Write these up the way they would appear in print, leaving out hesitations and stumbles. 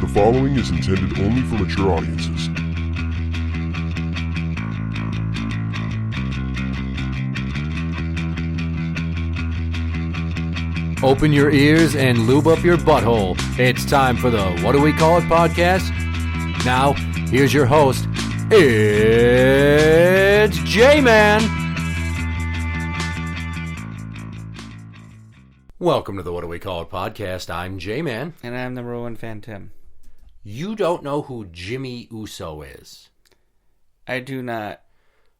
The following is intended only for mature audiences. Open your ears and lube up your butthole. It's time for the What Do We Call It podcast. Now, here's your host. It's Jmann. Welcome to the What Do We Call It podcast. I'm Jmann. And I'm number one fan, Tim. You don't know who Jimmy Uso is? I do not.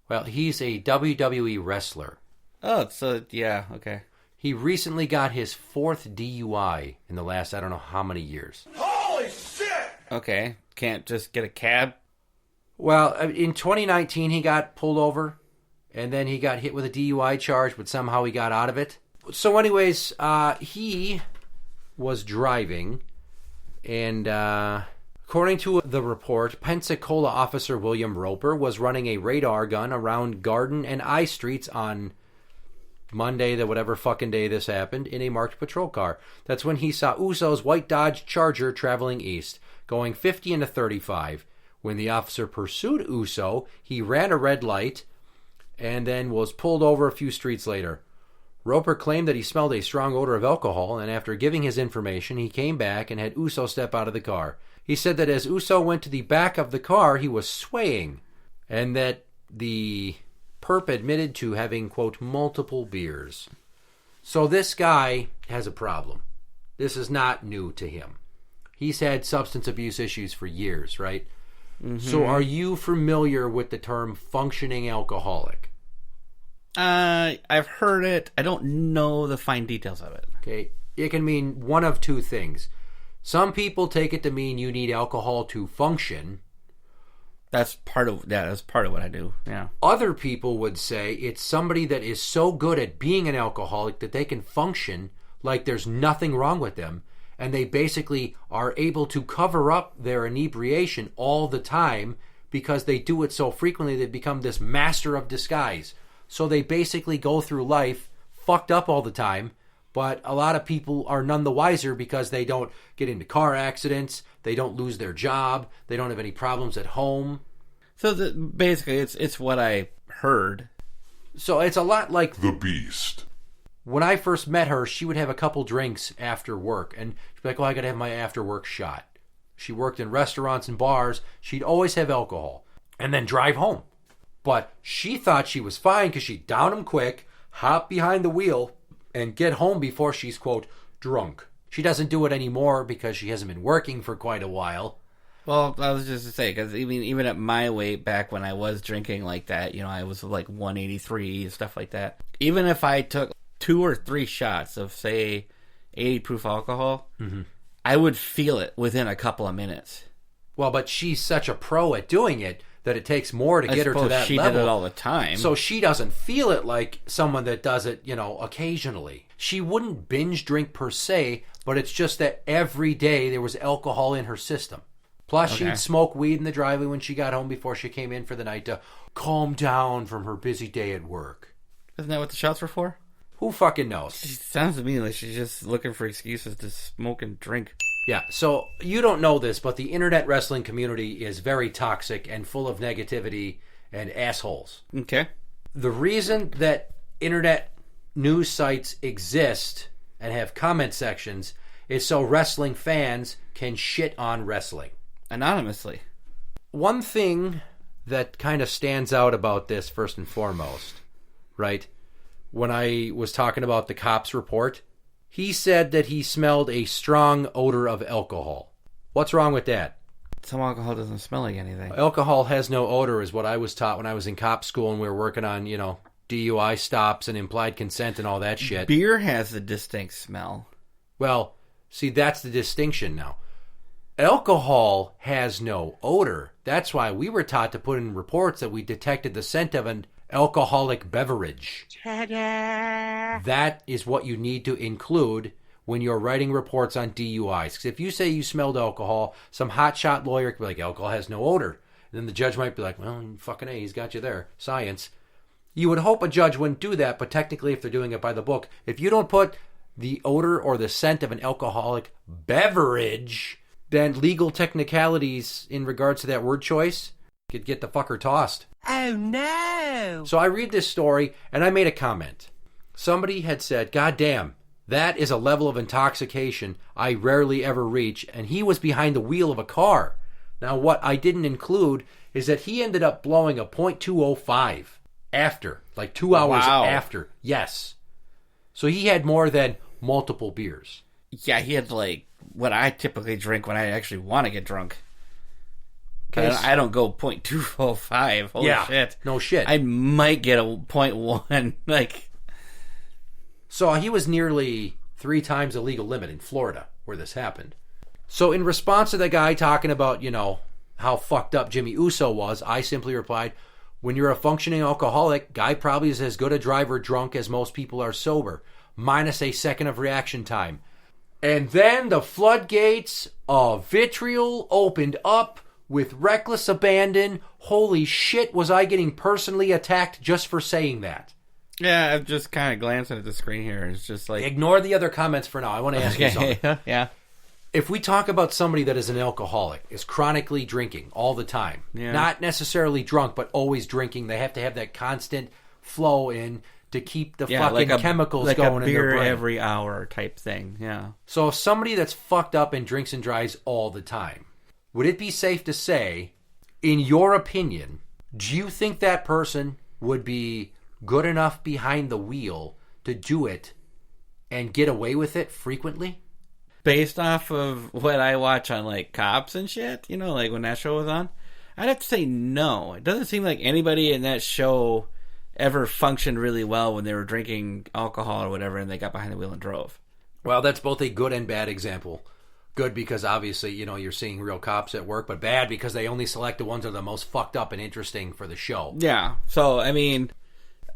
Well, he's a WWE wrestler. Oh, so, yeah, okay. He recently got his fourth DUI in the last I don't know how many years. Holy shit! Okay, can't just get a cab? Well, in 2019 he got pulled over, and then he got hit with a DUI charge, but somehow he got out of it. So anyways, he was driving, and according to the report, Pensacola officer William Roper was running a radar gun around Garden and I Streets on Monday, the whatever fucking day this happened, in a marked patrol car. That's when he saw Uso's white Dodge Charger traveling east, going 50 into 35. When the officer pursued Uso, he ran a red light and then was pulled over a few streets later. Roper claimed that he smelled a strong odor of alcohol, and after giving his information, he came back and had Uso step out of the car. He said that as Uso went to the back of the car, he was swaying, and that the perp admitted to having, quote, multiple beers. So this guy has a problem. This is not new to him. He's had substance abuse issues for years, right? Mm-hmm. So are you familiar with the term functioning alcoholic? I've heard it. I don't know the fine details of it. Okay. It can mean one of two things. Some people take it to mean you need alcohol to function. That's part of what I do. Yeah. Other people would say it's somebody that is so good at being an alcoholic that they can function like there's nothing wrong with them, and they basically are able to cover up their inebriation all the time because they do it so frequently they become this master of disguise. So they basically go through life fucked up all the time, but a lot of people are none the wiser because they don't get into car accidents, they don't lose their job, they don't have any problems at home. So basically, it's what I heard. So it's a lot like The Beast. When I first met her, she would have a couple drinks after work, and she'd be like, oh, I got to have my after-work shot. She worked in restaurants and bars. She'd always have alcohol and then drive home. But she thought she was fine because she'd down them quick, hop behind the wheel, and get home before she's, quote, drunk. She doesn't do it anymore because she hasn't been working for quite a while. Well, I was just to say, because even at my weight back when I was drinking like that, I was like 183, stuff like that. Even if I took 2 or 3 shots of, say, 80 proof alcohol, mm-hmm. I would feel it within a couple of minutes. Well, but she's such a pro at doing it that it takes more to get her to that she level. She did it all the time. So she doesn't feel it like someone that does it, occasionally. She wouldn't binge drink per se, but it's just that every day there was alcohol in her system. Plus, She'd smoke weed in the driveway when she got home before she came in for the night to calm down from her busy day at work. Isn't that what the shots were for? Who fucking knows? She sounds to me like she's just looking for excuses to smoke and drink. Yeah, so you don't know this, but the internet wrestling community is very toxic and full of negativity and assholes. Okay. The reason that internet news sites exist and have comment sections is so wrestling fans can shit on wrestling. Anonymously. One thing that kind of stands out about this, first and foremost, right? When I was talking about the cop's report, he said that he smelled a strong odor of alcohol. What's wrong with that? Some alcohol doesn't smell like anything. Alcohol has no odor is what I was taught when I was in cop school and we were working on, DUI stops and implied consent and all that shit. Beer has a distinct smell. Well, see, that's the distinction now. Alcohol has no odor. That's why we were taught to put in reports that we detected the scent of an alcoholic beverage. Ta-da! That is what you need to include when you're writing reports on DUIs. Because if you say you smelled alcohol, some hotshot lawyer could be like, alcohol has no odor. And then the judge might be like, well, fucking A, he's got you there. Science. You would hope a judge wouldn't do that, but technically if they're doing it by the book, if you don't put the odor or the scent of an alcoholic beverage, then legal technicalities in regards to that word choice could get the fucker tossed. Oh no! So I read this story and I made a comment. Somebody had said, "God damn, that is a level of intoxication I rarely ever reach," and he was behind the wheel of a car. Now what I didn't include is that he ended up blowing a .205 after, like 2 hours after. Yes. So he had more than multiple beers. Yeah, he had like what I typically drink when I actually want to get drunk. Okay, I don't go .205. Holy shit. No shit. I might get a .1. Like, so he was nearly 3 times the legal limit in Florida where this happened. So in response to the guy talking about, how fucked up Jimmy Uso was, I simply replied, when you're a functioning alcoholic, guy probably is as good a driver drunk as most people are sober, minus a second of reaction time. And then the floodgates of vitriol opened up with reckless abandon. Holy shit, was I getting personally attacked just for saying that? yeah, I'm just kind of glancing at the screen here. It's just like... Ignore the other comments for now. I want to ask you something. Yeah. If we talk about somebody that is an alcoholic, is chronically drinking all the time, not necessarily drunk, but always drinking, they have to have that constant flow in to keep the fucking chemicals going in their brain. Like a beer every hour type thing, yeah. So somebody that's fucked up and drinks and drives all the time, would it be safe to say, in your opinion, do you think that person would be good enough behind the wheel to do it and get away with it frequently? Based off of what I watch on, like, Cops and shit, like when that show was on, I'd have to say no. It doesn't seem like anybody in that show ever functioned really well when they were drinking alcohol or whatever and they got behind the wheel and drove. Well, that's both a good and bad example. Good because obviously, you're seeing real cops at work, but bad because they only select the ones that are the most fucked up and interesting for the show. Yeah. So, I mean,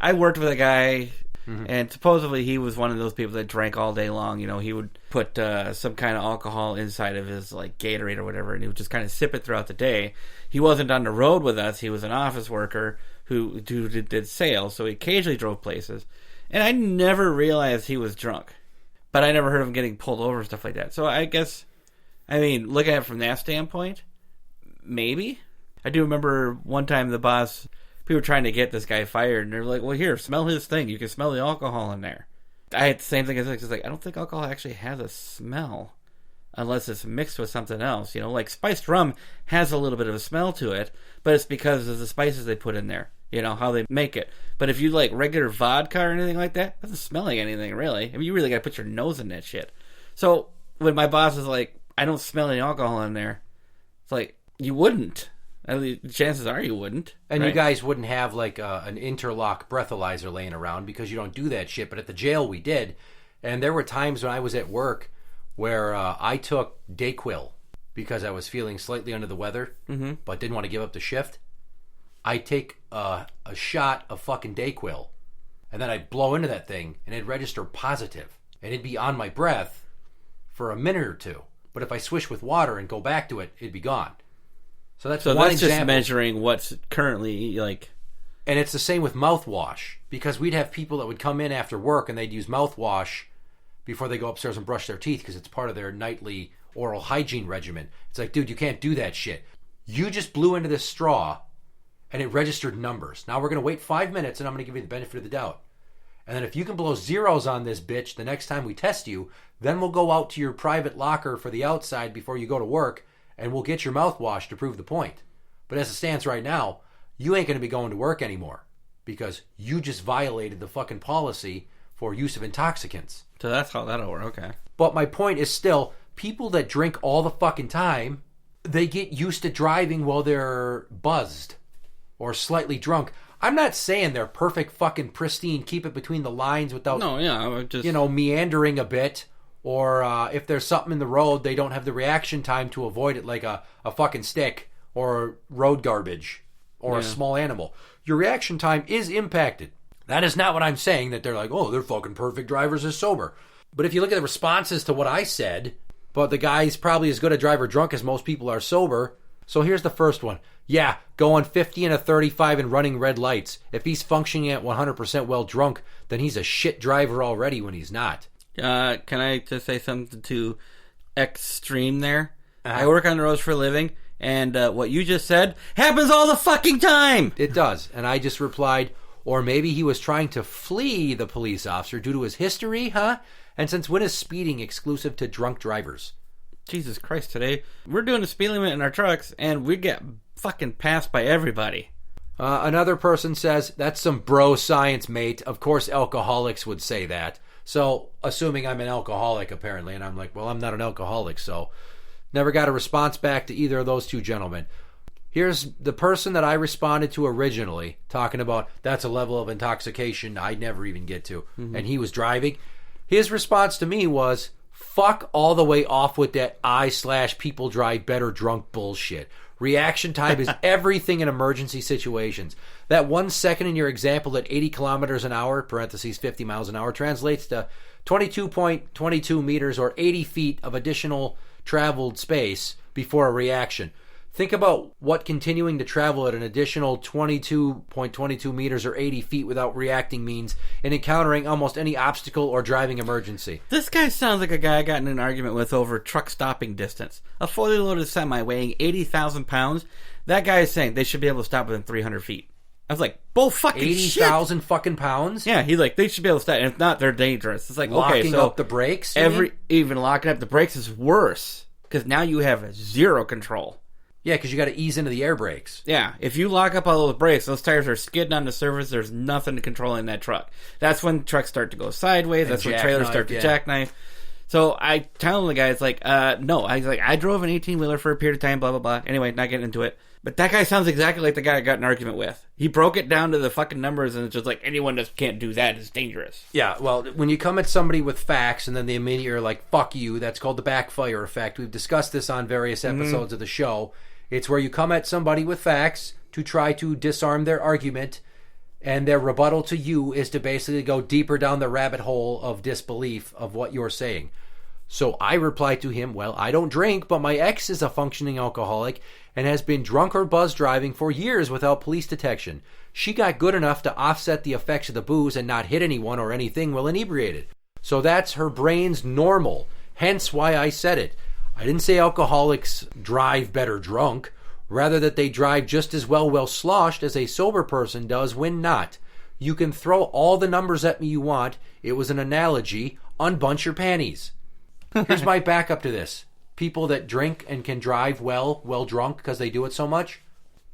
I worked with a guy... Mm-hmm. And supposedly he was one of those people that drank all day long. He would put some kind of alcohol inside of his like Gatorade or whatever, and he would just kind of sip it throughout the day. He wasn't on the road with us. He was an office worker who did sales, so he occasionally drove places. And I never realized he was drunk, but I never heard of him getting pulled over and stuff like that. So I guess, looking at it from that standpoint, maybe. I do remember one time the boss... We were trying to get this guy fired, and they're like, well, here, smell his thing. You can smell the alcohol in there. I had the same thing as this. It's like, I don't think alcohol actually has a smell unless it's mixed with something else. Like spiced rum has a little bit of a smell to it, but it's because of the spices they put in there, how they make it. But if you like regular vodka or anything like that, it doesn't smell like anything, really. You really got to put your nose in that shit. So when my boss is like, I don't smell any alcohol in there, it's like, you wouldn't. At least chances are you wouldn't. And right? You guys wouldn't have like an interlock breathalyzer laying around because you don't do that shit. But at the jail we did. And there were times when I was at work where I took Dayquil because I was feeling slightly under the weather, but didn't want to give up the shift. I'd take a shot of fucking Dayquil, and then I'd blow into that thing, and it'd register positive. And it'd be on my breath for a minute or two. But if I swish with water and go back to it, it'd be gone. So that's just measuring what's currently like. And it's the same with mouthwash, because we'd have people that would come in after work and they'd use mouthwash before they go upstairs and brush their teeth because it's part of their nightly oral hygiene regimen. It's like, dude, you can't do that shit. You just blew into this straw and it registered numbers. Now we're going to wait 5 minutes and I'm going to give you the benefit of the doubt. And then if you can blow zeros on this bitch the next time we test you, then we'll go out to your private locker for the outside before you go to work and we'll get your mouthwash to prove the point. But as it stands right now, you ain't going to be going to work anymore because you just violated the fucking policy for use of intoxicants. So that's how that'll work, okay. But my point is still, people that drink all the fucking time, they get used to driving while they're buzzed or slightly drunk. I'm not saying they're perfect fucking pristine, keep it between the lines without, meandering a bit. Or if there's something in the road, they don't have the reaction time to avoid it like a fucking stick or road garbage or a small animal. Your reaction time is impacted. That is not what I'm saying, that they're like, oh, they're fucking perfect drivers as sober. But if you look at the responses to what I said, but the guy's probably as good a driver drunk as most people are sober. So here's the first one. Yeah, going 50 and a 35 and running red lights. If he's functioning at 100% well drunk, then he's a shit driver already when he's not. Can I just say something to extreme there? I work on the roads for a living, and what you just said happens all the fucking time. It does. And I just replied, or maybe he was trying to flee the police officer due to his history, huh? And since when is speeding exclusive to drunk drivers? Jesus Christ, today we're doing a speed limit in our trucks, and we get fucking passed by everybody. Another person says, that's some bro science, mate. Of course alcoholics would say that. So, assuming I'm an alcoholic, apparently, and I'm like, well, I'm not an alcoholic, so... Never got a response back to either of those two gentlemen. Here's the person that I responded to originally, talking about that's a level of intoxication I'd never even get to. Mm-hmm. And he was driving. His response to me was, fuck all the way off with that I/people drive better drunk bullshit. Reaction time is everything in emergency situations. That 1 second in your example at 80 kilometers an hour, parentheses 50 miles an hour, translates to 22.22 meters or 80 feet of additional traveled space before a reaction. Think about what continuing to travel at an additional 22.22 meters or 80 feet without reacting means in encountering almost any obstacle or driving emergency. This guy sounds like a guy I got in an argument with over truck stopping distance. A fully loaded semi weighing 80,000 pounds. That guy is saying they should be able to stop within 300 feet. I was like, bull fucking 80,000 fucking pounds? Yeah, he's like, they should be able to stop. And if not, they're dangerous. It's like, locking okay, so up the brakes? Even locking up the brakes is worse. Because now you have zero control. Yeah, because you got to ease into the air brakes. Yeah, if you lock up all those brakes, those tires are skidding on the surface. There's nothing controlling that truck. That's when trucks start to go sideways. That's when trailers start to jackknife. So I tell the guy, it's like, no. I drove an 18-wheeler for a period of time, blah, blah, blah. Anyway, not getting into it. But that guy sounds exactly like the guy I got in an argument with. He broke it down to the fucking numbers, and it's just like, anyone that can't do that is dangerous. Yeah, well, when you come at somebody with facts, and then they immediately are like, fuck you, that's called the backfire effect. We've discussed this on various episodes of the show. It's where you come at somebody with facts to try to disarm their argument, and their rebuttal to you is to basically go deeper down the rabbit hole of disbelief of what you're saying. So I replied to him, well, I don't drink, but my ex is a functioning alcoholic and has been drunk or buzz driving for years without police detection. She got good enough to offset the effects of the booze and not hit anyone or anything while inebriated. So that's her brain's normal, hence why I said it. I didn't say alcoholics drive better drunk, rather that they drive just as well sloshed as a sober person does when not. You can throw all the numbers at me you want. It was an analogy. Unbunch your panties. Here's my backup to this. People that drink and can drive well drunk because they do it so much.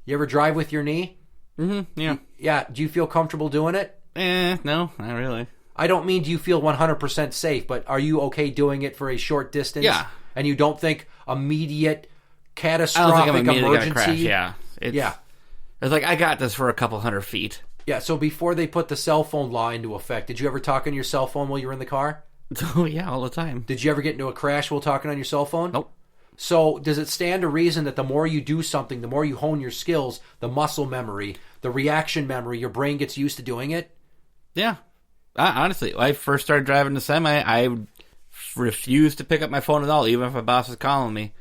You ever drive with your knee? Mm-hmm, yeah. Yeah, do you feel comfortable doing it? No, not really. I don't mean do you feel 100% safe, but are you okay doing it for a short distance? Yeah. And you don't think immediate I catastrophic don't think I'm immediately emergency? gonna crash, yeah. It's like, I got this for a couple hundred feet. Yeah, so before they put the cell phone law into effect, did you ever talk on your cell phone while you were in the car? Oh, yeah, all the time. Did you ever get into a crash while talking on your cell phone? Nope. So does it stand to reason that the more you do something, the more you hone your skills, the muscle memory, the reaction memory, your brain gets used to doing it? Yeah. Honestly, when I first started driving the semi, I refused to pick up my phone at all, even if my boss was calling me,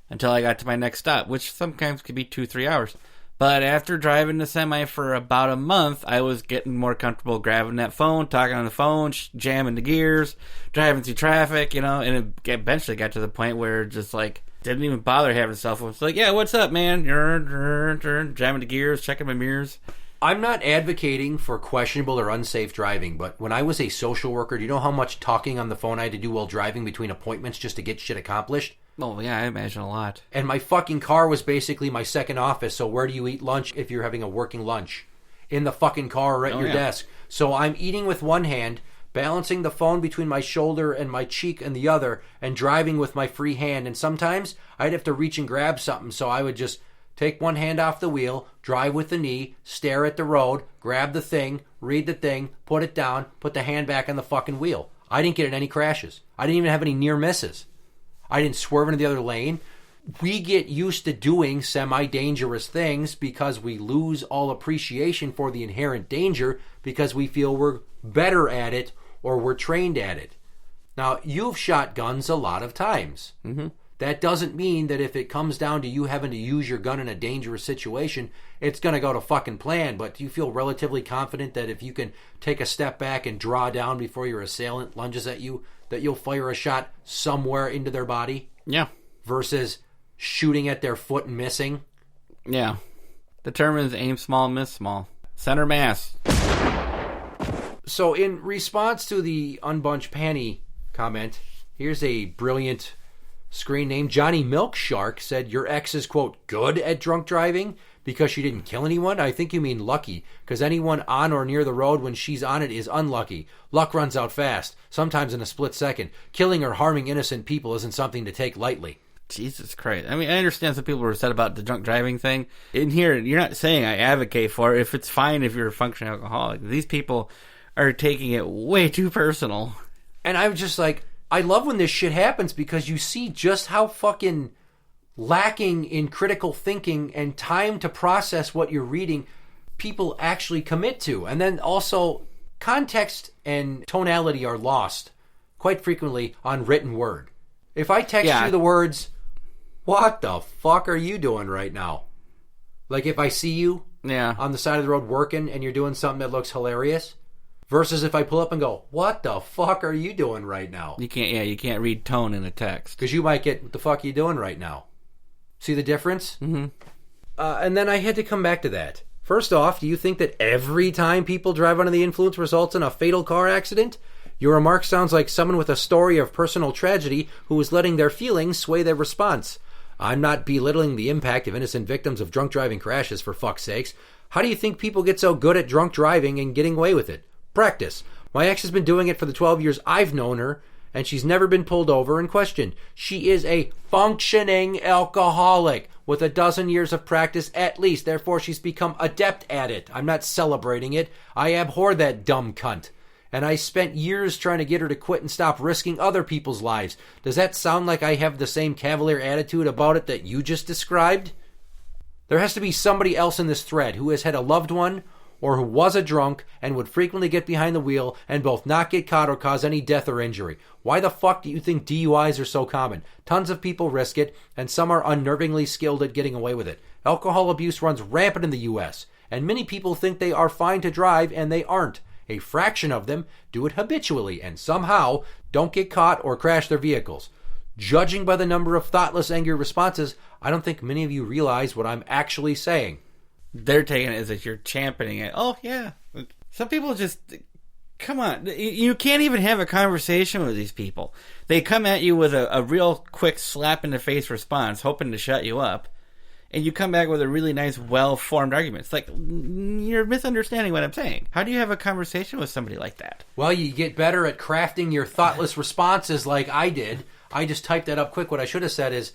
until I got to my next stop, which sometimes could be 2-3 hours. But after driving the semi for about a month, I was getting more comfortable grabbing that phone, talking on the phone, jamming the gears, driving through traffic, and it eventually got to the point where just like, didn't even bother having a cell phone. It's like, yeah, what's up, man? Jamming the gears, checking my mirrors. I'm not advocating for questionable or unsafe driving, but when I was a social worker, do you know how much talking on the phone I had to do while driving between appointments just to get shit accomplished? Oh, yeah, I imagine a lot. And my fucking car was basically my second office, so where do you eat lunch if you're having a working lunch? In the fucking car or at your desk. So I'm eating with one hand, balancing the phone between my shoulder and my cheek and the other, and driving with my free hand. And sometimes I'd have to reach and grab something, so I would just take one hand off the wheel, drive with the knee, stare at the road, grab the thing, read the thing, put it down, put the hand back on the fucking wheel. I didn't get in any crashes. I didn't even have any near misses. I didn't swerve into the other lane. We get used to doing semi-dangerous things because we lose all appreciation for the inherent danger because we feel we're better at it or we're trained at it. Now, you've shot guns a lot of times. Mm-hmm. That doesn't mean that if it comes down to you having to use your gun in a dangerous situation, it's going to go to fucking plan. But do you feel relatively confident that if you can take a step back and draw down before your assailant lunges at you, that you'll fire a shot somewhere into their body? Yeah. Versus shooting at their foot and missing. Yeah. Determines aim small, miss small. Center mass. So in response to the unbunched panty comment, here's a brilliant screen name. Johnny Milkshark said, your ex is, quote, good at drunk driving because she didn't kill anyone? I think you mean lucky, because anyone on or near the road when she's on it is unlucky. Luck runs out fast, sometimes in a split second. Killing or harming innocent people isn't something to take lightly. Jesus Christ. I mean, I understand some people were upset about the drunk driving thing. In here, you're not saying I advocate for it. If it's fine if you're a functioning alcoholic. These people are taking it way too personal. And I'm just like, I love when this shit happens because you see just how fucking lacking in critical thinking and time to process what you're reading people actually commit to. And then also, context and tonality are lost quite frequently on written word. If I text you the words, what the fuck are you doing right now? Like if I see you on the side of the road working and you're doing something that looks hilarious, versus if I pull up and go, what the fuck are you doing right now? You can't read tone in a text. Because you might get, what the fuck are you doing right now? See the difference? Mm-hmm. And then I had to come back to that. First off, do you think that every time people drive under the influence results in a fatal car accident? Your remark sounds like someone with a story of personal tragedy who is letting their feelings sway their response. I'm not belittling the impact of innocent victims of drunk driving crashes, for fuck's sakes. How do you think people get so good at drunk driving and getting away with it? Practice. My ex has been doing it for the 12 years I've known her, and she's never been pulled over and questioned. She is a functioning alcoholic with a dozen years of practice at least. Therefore, she's become adept at it. I'm not celebrating it. I abhor that dumb cunt. And I spent years trying to get her to quit and stop risking other people's lives. Does that sound like I have the same cavalier attitude about it that you just described? There has to be somebody else in this thread who has had a loved one or who was a drunk and would frequently get behind the wheel and both not get caught or cause any death or injury. Why the fuck do you think DUIs are so common? Tons of people risk it, and some are unnervingly skilled at getting away with it. Alcohol abuse runs rampant in the U.S., and many people think they are fine to drive, and they aren't. A fraction of them do it habitually and somehow don't get caught or crash their vehicles. Judging by the number of thoughtless, angry responses, I don't think many of you realize what I'm actually saying. They're taking it as if you're championing it. Oh, yeah. Some people just... Come on. You can't even have a conversation with these people. They come at you with a real quick slap-in-the-face response, hoping to shut you up. And you come back with a really nice, well-formed argument. It's like, you're misunderstanding what I'm saying. How do you have a conversation with somebody like that? Well, you get better at crafting your thoughtless responses like I did. I just typed that up quick. What I should have said is,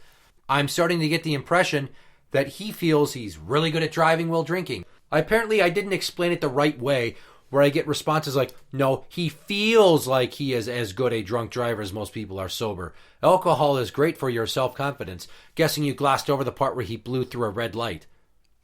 I'm starting to get the impression that he feels he's really good at driving while drinking. Apparently, I didn't explain it the right way, where I get responses like, no, he feels like he is as good a drunk driver as most people are sober. Alcohol is great for your self-confidence. Guessing you glossed over the part where he blew through a red light.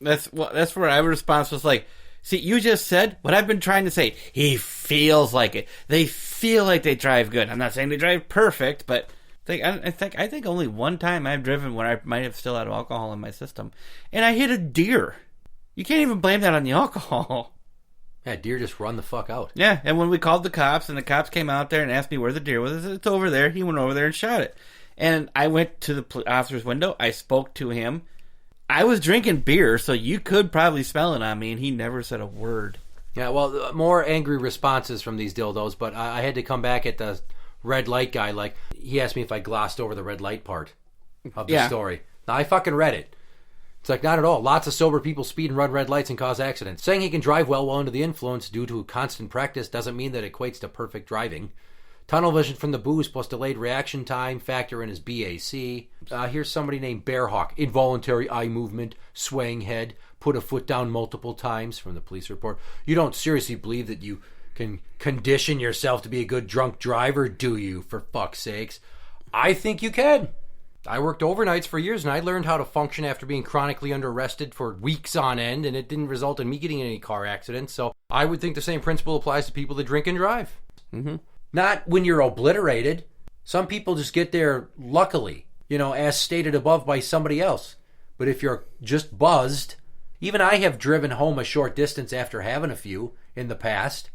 That's where my response was like, see, you just said what I've been trying to say. He feels like it. They feel like they drive good. I'm not saying they drive perfect, but I think only one time I've driven when I might have still had alcohol in my system, and I hit a deer. You can't even blame that on the alcohol. Yeah, deer just run the fuck out. Yeah, and when we called the cops, and the cops came out there and asked me where the deer was, I said, it's over there. He went over there and shot it. And I went to the officer's window. I spoke to him. I was drinking beer, so you could probably smell it on me, and he never said a word. Yeah, well, more angry responses from these dildos, but I had to come back at the red light guy. Like, he asked me if I glossed over the red light part of the story. Now, I fucking read it. It's like, not at all. Lots of sober people speed and run red lights and cause accidents. Saying he can drive well while under the influence due to constant practice doesn't mean that it equates to perfect driving. Tunnel vision from the booze plus delayed reaction time factor in his BAC. Here's somebody named Bearhawk. Involuntary eye movement, swaying head, put a foot down multiple times from the police report. You don't seriously believe that you can condition yourself to be a good drunk driver, do you, for fuck's sakes? I think you can. I worked overnights for years, and I learned how to function after being chronically under-arrested for weeks on end, and it didn't result in me getting in any car accidents, so I would think the same principle applies to people that drink and drive. Mm-hmm. Not when you're obliterated. Some people just get there luckily, as stated above by somebody else. But if you're just buzzed, even I have driven home a short distance after having a few in the past.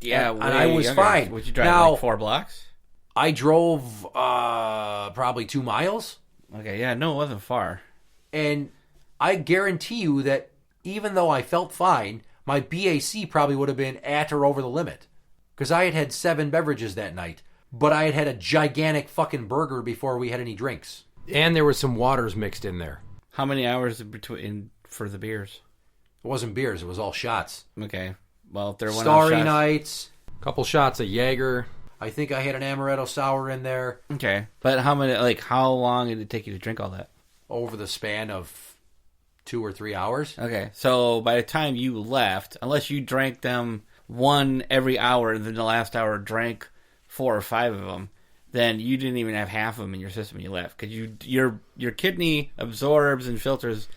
Yeah, and I was fine. Would you drive now, like 4 blocks? I drove probably 2 miles Okay, yeah, no, it wasn't far. And I guarantee you that even though I felt fine, my BAC probably would have been at or over the limit. Because I had had 7 beverages that night. But I had had a gigantic fucking burger before we had any drinks. And there was some waters mixed in there. How many hours between for the beers? It wasn't beers. It was all shots. Okay. Well, if they're one Starry shots... Nights. A couple shots of Jaeger. I think I had an amaretto sour in there. Okay. But how long did it take you to drink all that? Over the span of 2 or 3 hours. Okay. So by the time you left, unless you drank them one every hour and then the last hour drank 4 or 5 of them, then you didn't even have half of them in your system when you left. Because your kidney absorbs and filters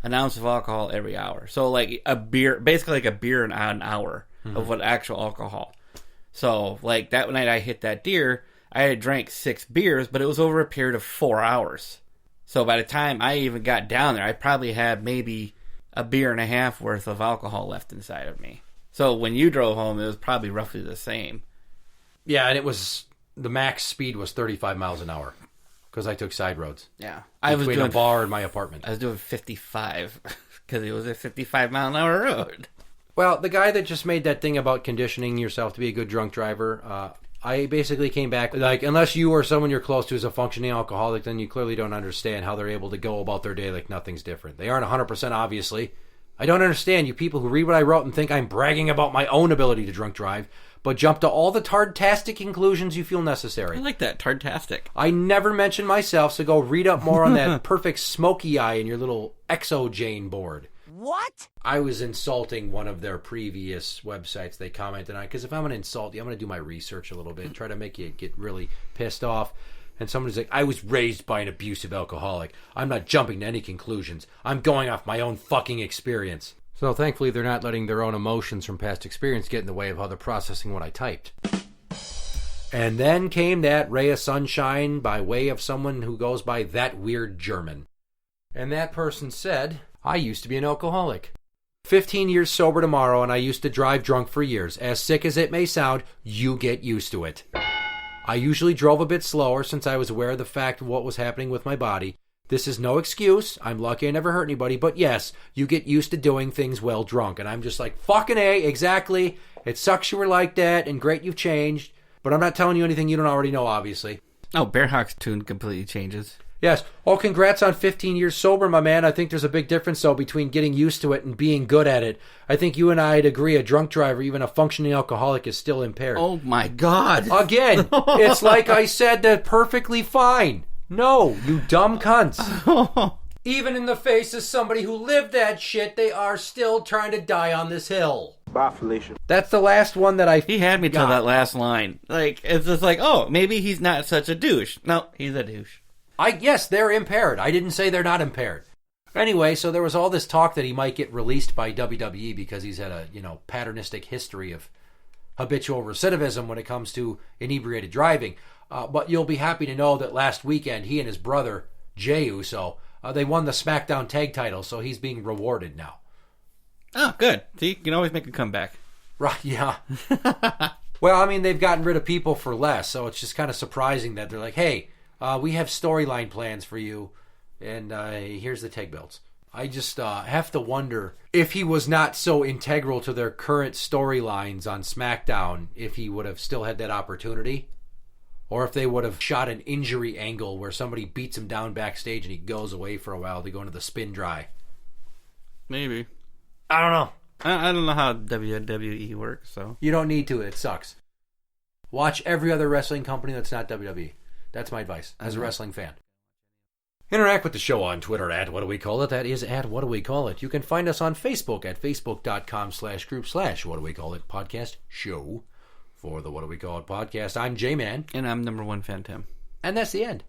an ounce of alcohol every hour. So like a beer, basically like a beer an hour of what actual alcohol. So like that night I hit that deer, I had drank 6 beers, but it was over a period of 4 hours. So by the time I even got down there, I probably had maybe a beer and a half worth of alcohol left inside of me. So when you drove home, it was probably roughly the same. Yeah, and it was, the max speed was 35 miles an hour. Because I took side roads. Yeah. Between a bar and my apartment. I was doing 55 because it was a 55-mile-an-hour road. Well, the guy that just made that thing about conditioning yourself to be a good drunk driver, I basically came back, like, unless you or someone you're close to is a functioning alcoholic, then you clearly don't understand how they're able to go about their day like nothing's different. They aren't 100%, obviously. I don't understand you people who read what I wrote and think I'm bragging about my own ability to drunk drive, but jump to all the tardtastic conclusions you feel necessary. I like that, tardtastic. I never mentioned myself, so go read up more on that perfect smoky eye in your little Exo-Jane board. What? I was insulting one of their previous websites they commented on, because if I'm going to insult you, I'm going to do my research a little bit and try to make you get really pissed off. And somebody's like, I was raised by an abusive alcoholic. I'm not jumping to any conclusions. I'm going off my own fucking experience. So thankfully they're not letting their own emotions from past experience get in the way of how they're processing what I typed. And then came that ray of sunshine by way of someone who goes by that weird German. And that person said, I used to be an alcoholic. 15 years sober tomorrow, and I used to drive drunk for years. As sick as it may sound, you get used to it. I usually drove a bit slower since I was aware of the fact of what was happening with my body. This is no excuse. I'm lucky I never hurt anybody. But yes, you get used to doing things well drunk. And I'm just like, fucking A, exactly. It sucks you were like that, and great you've changed. But I'm not telling you anything you don't already know, obviously. Oh, Bearhawk's tune completely changes. Yes. Oh, congrats on 15 years sober, my man. I think there's a big difference, though, between getting used to it and being good at it. I think you and I'd agree a drunk driver, even a functioning alcoholic, is still impaired. Oh, my God. Again, it's like I said, they're perfectly fine. No, you dumb cunts. Even in the face of somebody who lived that shit, they are still trying to die on this hill. Bye, Felicia. That's the last one that I He had me till that last line. Like, it's just like, oh, maybe he's not such a douche. No, he's a douche. Yes, they're impaired. I didn't say they're not impaired. Anyway, so there was all this talk that he might get released by WWE because he's had a, patternistic history of habitual recidivism when it comes to inebriated driving. But you'll be happy to know that last weekend, he and his brother, Jay Uso, they won the SmackDown tag title, so he's being rewarded now. Oh, good. See, you can always make a comeback. Right, yeah. Well, I mean, they've gotten rid of people for less, so it's just kind of surprising that they're like, hey, we have storyline plans for you, and here's the tag belts. I just have to wonder if he was not so integral to their current storylines on SmackDown, if he would have still had that opportunity, or if they would have shot an injury angle where somebody beats him down backstage and he goes away for a while to go into the spin dry. Maybe. I don't know. I don't know how WWE works, so. You don't need to. It sucks. Watch every other wrestling company that's not WWE. That's my advice as a wrestling fan. Interact with the show on Twitter at What Do We Call It? That is at What Do We Call It? You can find us on Facebook at facebook.com/group/What Do We Call It podcast show. For the What Do We Call It podcast, I'm Jmann. And I'm number one fan, Tim. And that's the end.